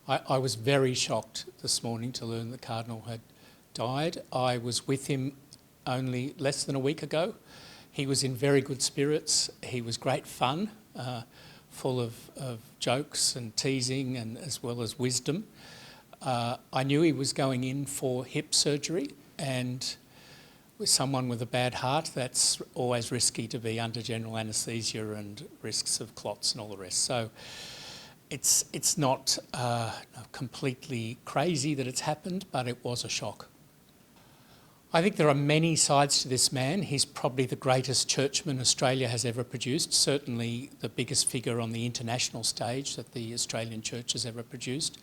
I was very shocked this morning to learn the Cardinal had died. I was with him only less than a week ago. He was in very good spirits. He was great fun, full of jokes and teasing and as well as wisdom. I knew he was going in for hip surgery, and with someone with a bad heart, that's always risky to be under general anaesthesia and risks of clots and all the rest. So it's not completely crazy that it's happened, but it was a shock. I think there are many sides to this man. He's probably the greatest churchman Australia has ever produced, certainly the biggest figure on the international stage that the Australian Church has ever produced.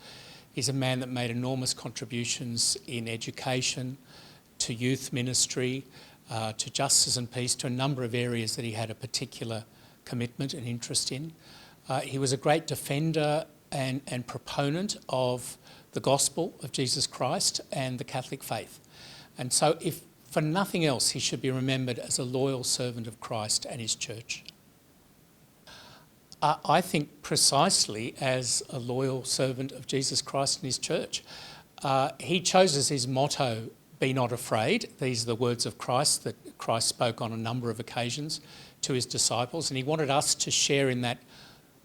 He's a man that made enormous contributions in education, to youth ministry, to justice and peace, to a number of areas that he had a particular commitment and interest in. He was a great defender and proponent of the gospel of Jesus Christ and the Catholic faith. And so if for nothing else, he should be remembered as a loyal servant of Christ and his church. I think precisely as a loyal servant of Jesus Christ and his church. He chose as his motto, "Be not afraid." These are the words of Christ that Christ spoke on a number of occasions to his disciples, and he wanted us to share in that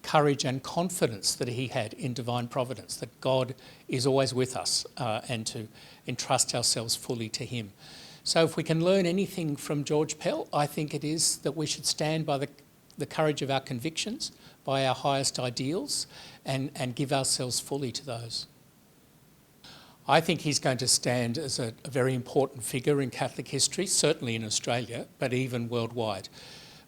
courage and confidence that he had in divine providence, that God is always with us, and to entrust ourselves fully to him. So if we can learn anything from George Pell, I think it is that we should stand by the courage of our convictions, by our highest ideals, and give ourselves fully to those. I think he's going to stand as a very important figure in Catholic history, certainly in Australia, but even worldwide.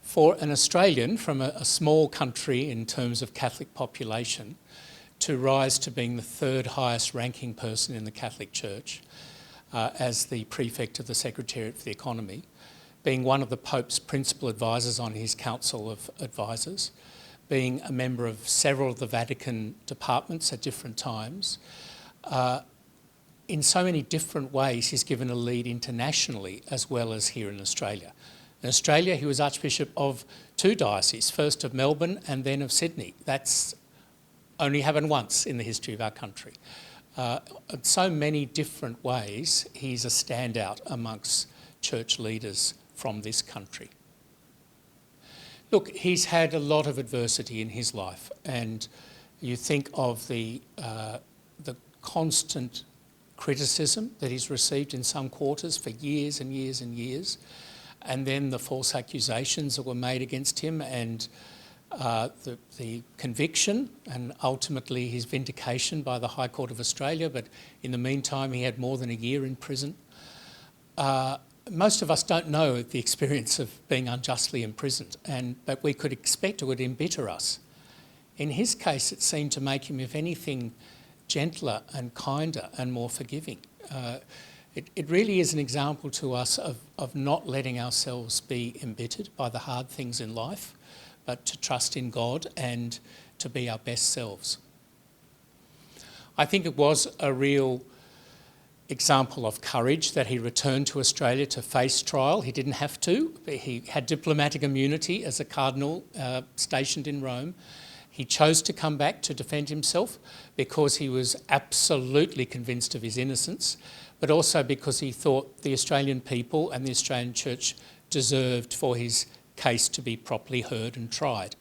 For an Australian from a small country in terms of Catholic population to rise to being the third highest ranking person in the Catholic Church as the prefect of the Secretariat for the Economy, being one of the Pope's principal advisors on his Council of Advisors, being a member of several of the Vatican departments at different times. In so many different ways, he's given a lead internationally as well as here in Australia. In Australia, he was Archbishop of two dioceses, first of Melbourne and then of Sydney. That's only happened once in the history of our country. In so many different ways, he's a standout amongst church leaders from this country. Look, he's had a lot of adversity in his life, and you think of the constant criticism that he's received in some quarters for years and years and years, and then the false accusations that were made against him, and the conviction, and ultimately his vindication by the High Court of Australia, but in the meantime he had more than a year in prison. Most of us don't know the experience of being unjustly imprisoned, but we could expect it would embitter us. In his case, it seemed to make him, if anything, gentler and kinder and more forgiving. It really is an example to us of not letting ourselves be embittered by the hard things in life, but to trust in God and to be our best selves. I think it was a real example of courage that he returned to Australia to face trial. He didn't have to. He had diplomatic immunity as a cardinal stationed in Rome. He chose to come back to defend himself because he was absolutely convinced of his innocence, but also because he thought the Australian people and the Australian Church deserved for his case to be properly heard and tried.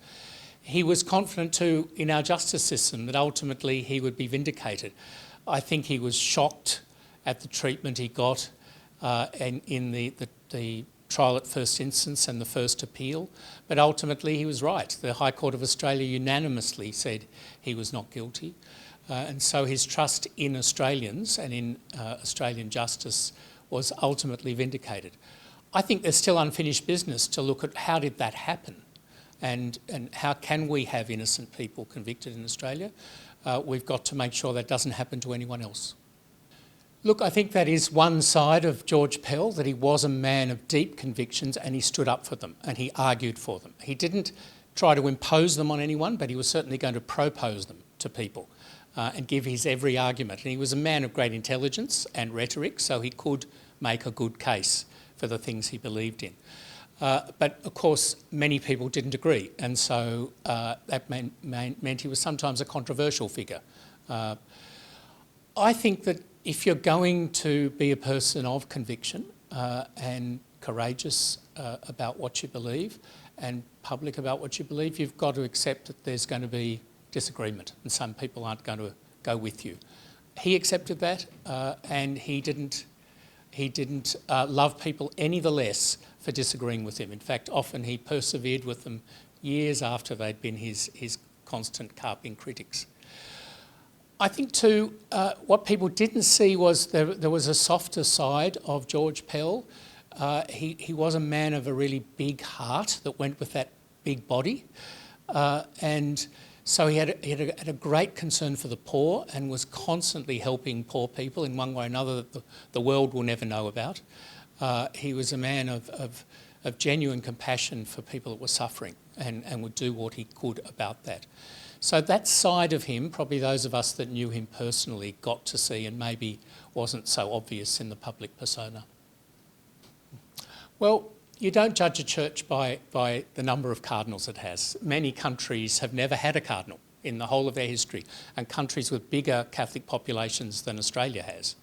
He was confident too in our justice system that ultimately he would be vindicated. I think he was shocked at the treatment he got in the trial at first instance and the first appeal, but ultimately he was right. The High Court of Australia unanimously said he was not guilty, and so his trust in Australians and in Australian justice was ultimately vindicated. I think there's still unfinished business to look at how did that happen, and how can we have innocent people convicted in Australia. We've got to make sure that doesn't happen to anyone else. Look, I think that is one side of George Pell, that he was a man of deep convictions and he stood up for them and he argued for them. He didn't try to impose them on anyone, but he was certainly going to propose them to people and give his every argument. And he was a man of great intelligence and rhetoric, so he could make a good case for the things he believed in. But of course, many people didn't agree, and so that meant he was sometimes a controversial figure I think that if you're going to be a person of conviction and courageous about what you believe and public about what you believe, you've got to accept that there's going to be disagreement and some people aren't going to go with you. He accepted that and he didn't love people any the less for disagreeing with him. In fact, often he persevered with them years after they'd been his constant carping critics. I think too, what people didn't see was there was a softer side of George Pell. He was a man of a really big heart that went with that big body. And so he had a great concern for the poor and was constantly helping poor people in one way or another that the world will never know about. He was a man of genuine compassion for people that were suffering and would do what he could about that. So that side of him, probably those of us that knew him personally got to see and maybe wasn't so obvious in the public persona. Well, you don't judge a church by the number of cardinals it has. Many countries have never had a cardinal in the whole of their history, and countries with bigger Catholic populations than Australia has.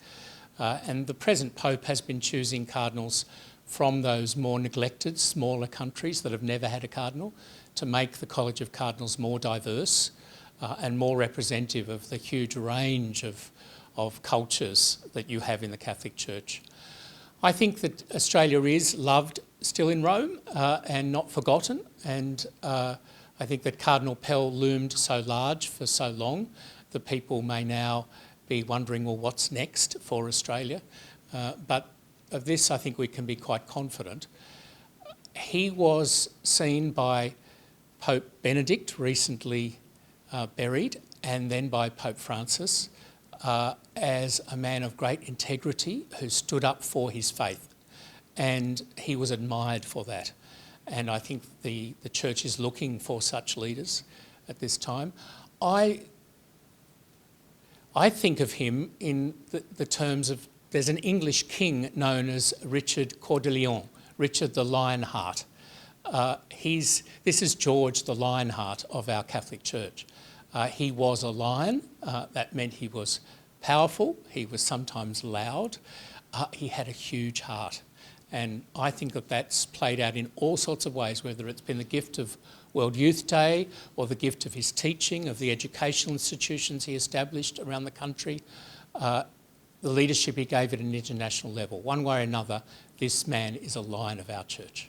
And the present Pope has been choosing cardinals from those more neglected, smaller countries that have never had a cardinal to make the College of Cardinals more diverse and more representative of the huge range of cultures that you have in the Catholic Church. I think that Australia is loved still in Rome and not forgotten, and I think that Cardinal Pell loomed so large for so long that people may now be wondering, well, what's next for Australia? But of this, I think we can be quite confident. He was seen by Pope Benedict, recently buried, and then by Pope Francis, as a man of great integrity who stood up for his faith. And he was admired for that. And I think the Church is looking for such leaders at this time. I think of him in the terms of, there's an English king known as Richard Coeur de Lion, Richard the Lionheart. This is George the Lionheart of our Catholic Church. He was a lion. That meant he was powerful. He was sometimes loud. He had a huge heart. And I think that that's played out in all sorts of ways, whether it's been the gift of World Youth Day or the gift of his teaching, of the educational institutions he established around the country, the leadership he gave at an international level. One way or another, this man is a lion of our church.